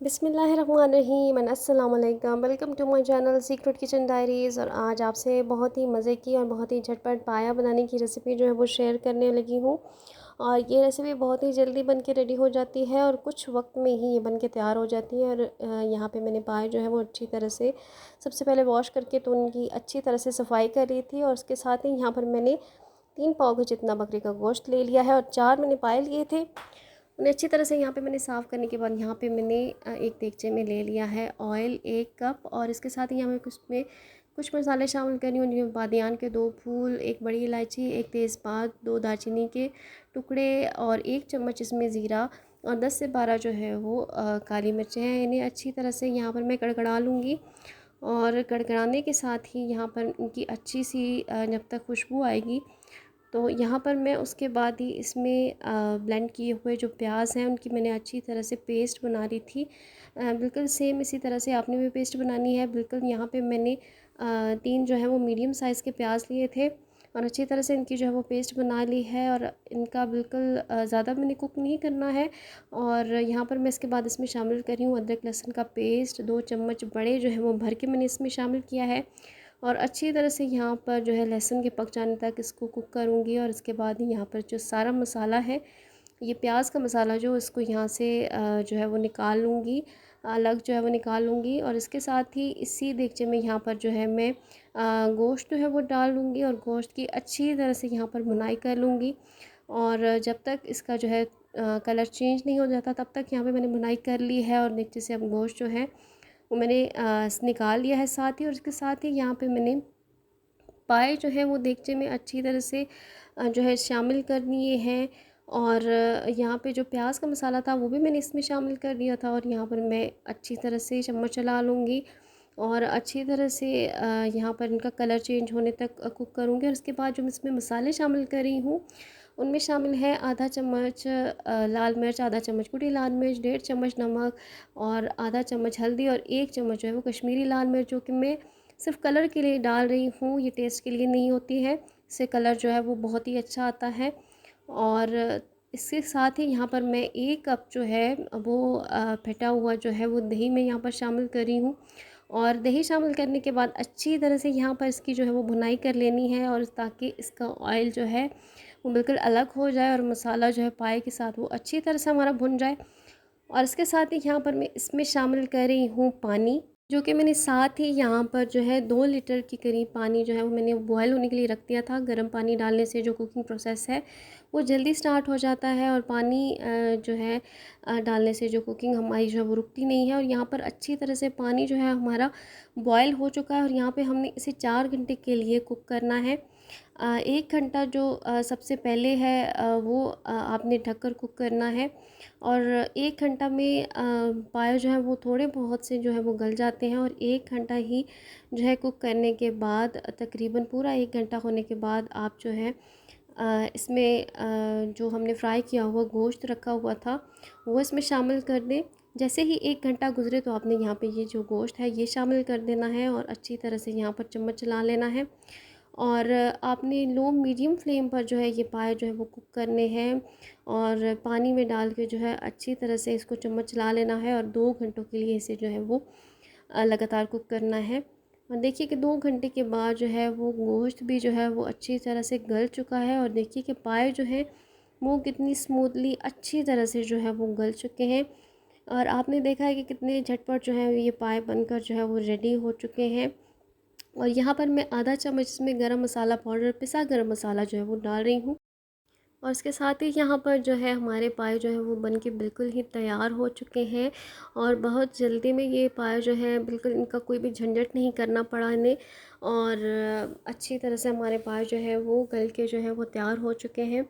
बिस्मिल्लाहिर्रहमानिर्रहीम एंड अस्सलाम वालेकुम। Welcome to my channel secret kitchen diaries. और आज आपसे बहुत ही मज़े की और बहुत ही झटपट पाया बनाने की रेसिपी जो है वो शेयर करने लगी हूँ। और ये रेसिपी बहुत ही जल्दी बन के रेडी हो जाती है और कुछ वक्त में ही ये बन के तैयार हो जाती है। और यहाँ पे मैंने पाए जो है वो अच्छी तरह से सबसे पहले वॉश करके तो उनकी अच्छी तरह से सफाई कर ली थी। और उसके साथ ही यहाँ पर मैंने 3 पाव के जितना बकरे का गोश्त ले लिया है और 4 मैंने पाए लिए थे। उन्हें अच्छी तरह से यहाँ पे मैंने साफ़ करने के बाद यहाँ पे मैंने एक देगचे में ले लिया है ऑयल 1 कप। और इसके साथ ही यहाँ मैं कुछ मसाले शामिल कर रही हूँ, जिनमें बादियान के 2 फूल, 1 बड़ी इलायची, 1 तेज़पात, 2 दालचीनी के टुकड़े और 1 चम्मच इसमें ज़ीरा और 10 से 12 जो है वो काली मिर्चें हैं। इन्हें अच्छी तरह से यहाँ पर मैं कड़कड़ा लूँगी। और कड़कड़ाने के साथ ही यहाँ पर इनकी अच्छी सी जब तक खुशबू आएगी तो यहाँ पर मैं उसके बाद ही इसमें ब्लेंड किए हुए जो प्याज हैं उनकी मैंने अच्छी तरह से पेस्ट बना ली थी। बिल्कुल सेम इसी तरह से आपने भी पेस्ट बनानी है। बिल्कुल यहाँ पे मैंने 3 जो है वो मीडियम साइज़ के प्याज लिए थे और अच्छी तरह से इनकी जो है वो पेस्ट बना ली है। और इनका बिल्कुल ज़्यादा मैंने कुक नहीं करना है। और यहाँ पर मैं इसके बाद इसमें शामिल कर रही हूँ अदरक लहसुन का पेस्ट, 2 चम्मच बड़े जो है वो भर के मैंने इसमें शामिल किया है। और अच्छी तरह से यहाँ पर जो है लहसुन के पक जाने तक इसको कुक करूँगी। और इसके बाद ही यहाँ पर जो सारा मसाला है, ये प्याज का मसाला जो इसको यहाँ से जो है वो निकाल लूँगी, अलग जो है वो निकाल लूँगी। और इसके साथ ही इसी देगचे में यहाँ पर जो है मैं गोश्त जो है वो डाल लूँगी और गोश्त की अच्छी तरह से यहाँ पर भुनाई कर लूँगी। और जब तक इसका जो है कलर चेंज नहीं हो जाता तब तक यहाँ पे मैंने भुनाई कर ली है। और देगचे से अब गोश्त जो है वो मैंने निकाल लिया है साथ ही। और इसके साथ ही यहाँ पे मैंने पाए जो है वो देगचे में अच्छी तरह से जो है शामिल कर दिए हैं। और यहाँ पे जो प्याज का मसाला था वो भी मैंने इसमें शामिल कर दिया था। और यहाँ पर मैं अच्छी तरह से चम्मच चला लूँगी और अच्छी तरह से यहाँ पर इनका कलर चेंज होने तक कुक करूँगी। और उसके बाद जो मैं इसमें मसाले शामिल कर रही हूँ उनमें शामिल है आधा चम्मच लाल मिर्च, आधा चम्मच कुटी लाल मिर्च, 1.5 चम्मच नमक और आधा चम्मच हल्दी और 1 चम्मच जो है वो कश्मीरी लाल मिर्च, जो कि मैं सिर्फ कलर के लिए डाल रही हूँ, ये टेस्ट के लिए नहीं होती है। इससे कलर जो है वो बहुत ही अच्छा आता है। और इसके साथ ही यहाँ पर मैं 1 कप जो है वो फेटा हुआ जो है वो दही में यहाँ पर शामिल कर रही हूँ। और दही शामिल करने के बाद अच्छी तरह से यहाँ पर इसकी जो है वो भुनाई कर लेनी है, और ताकि इसका ऑयल जो है वो बिल्कुल अलग हो जाए और मसाला जो है पाए के साथ वो अच्छी तरह से हमारा भुन जाए। और इसके साथ ही यहाँ पर मैं इसमें शामिल कर रही हूँ पानी, जो कि मैंने साथ ही यहाँ पर जो है 2 लीटर के करीब पानी जो है वो मैंने बॉयल होने के लिए रख दिया था। गर्म पानी डालने से जो कुकिंग प्रोसेस है वो जल्दी स्टार्ट हो जाता है और पानी जो है डालने से जो कुकिंग हमारी जो है वो रुकती नहीं है। और यहाँ पर अच्छी तरह से पानी जो है हमारा बॉयल हो चुका है और यहाँ पे हमने इसे 4 घंटे के लिए कुक करना है। 1 घंटा जो सबसे पहले है वो आपने ढककर कुक करना है। और 1 घंटा में पाए जो है वो थोड़े बहुत से जो है वो गल जाते हैं। और 1 घंटा ही जो है कुक करने के बाद, तकरीबन पूरा 1 घंटा होने के बाद आप जो है इसमें जो हमने फ्राई किया हुआ गोश्त रखा हुआ था वो इसमें शामिल कर दें। जैसे ही 1 घंटा गुजरे तो आपने यहाँ पे ये जो गोश्त है ये शामिल कर देना है और अच्छी तरह से यहाँ पर चम्मच चला लेना है। और आपने लो मीडियम फ्लेम पर जो है ये पाए जो है वो कुक करने हैं और पानी में डाल के जो है अच्छी तरह से इसको चम्मच चला लेना है। और 2 घंटों के लिए इसे जो है वो लगातार कुक करना है। और देखिए कि 2 घंटे के बाद जो है वो गोश्त भी जो है वो अच्छी तरह से गल चुका है। और देखिए कि पाए जो है वो कितनी स्मूथली अच्छी तरह से जो है वो गल चुके हैं। और आपने देखा है कि कितने झटपट जो है ये पाए बनकर जो है वो रेडी हो चुके हैं। और यहाँ पर मैं आधा चम्मच इसमें गरम मसाला पाउडर, पिसा गरम मसाला जो है वो डाल रही हूँ। और इसके साथ ही यहाँ पर जो है हमारे पाए जो है वो बन के बिल्कुल ही तैयार हो चुके हैं। और बहुत जल्दी में ये पाए जो है बिल्कुल इनका कोई भी झंझट नहीं करना पड़ा इन्हें। और अच्छी तरह से हमारे पाए जो है वो गल के जो है वो तैयार हो चुके हैं।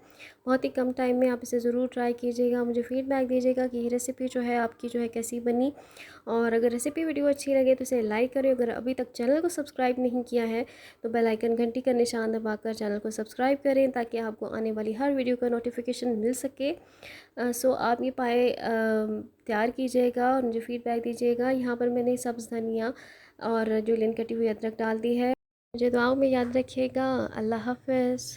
बहुत ही कम टाइम में आप इसे ज़रूर ट्राई कीजिएगा, मुझे फ़ीडबैक दीजिएगा कि ये रेसिपी जो है आपकी जो है कैसी बनी। और अगर रेसिपी वीडियो अच्छी लगे तो इसे लाइक करें। अगर अभी तक चैनल को सब्सक्राइब नहीं किया है तो बेल आइकन घंटी का निशान दबाकर चैनल को सब्सक्राइब करें, ताकि आपको आने वाली हर वीडियो का नोटिफिकेशन मिल सके। सो आप ये पाए तैयार कीजिएगा और मुझे फ़ीडबैक दीजिएगा। यहाँ पर मैंने सब्ज़ धनिया और जुलियन कटी हुई अदरक डाल दी है। मुझे दुआओं में याद रखिएगा। अल्लाह हाफ़िज़।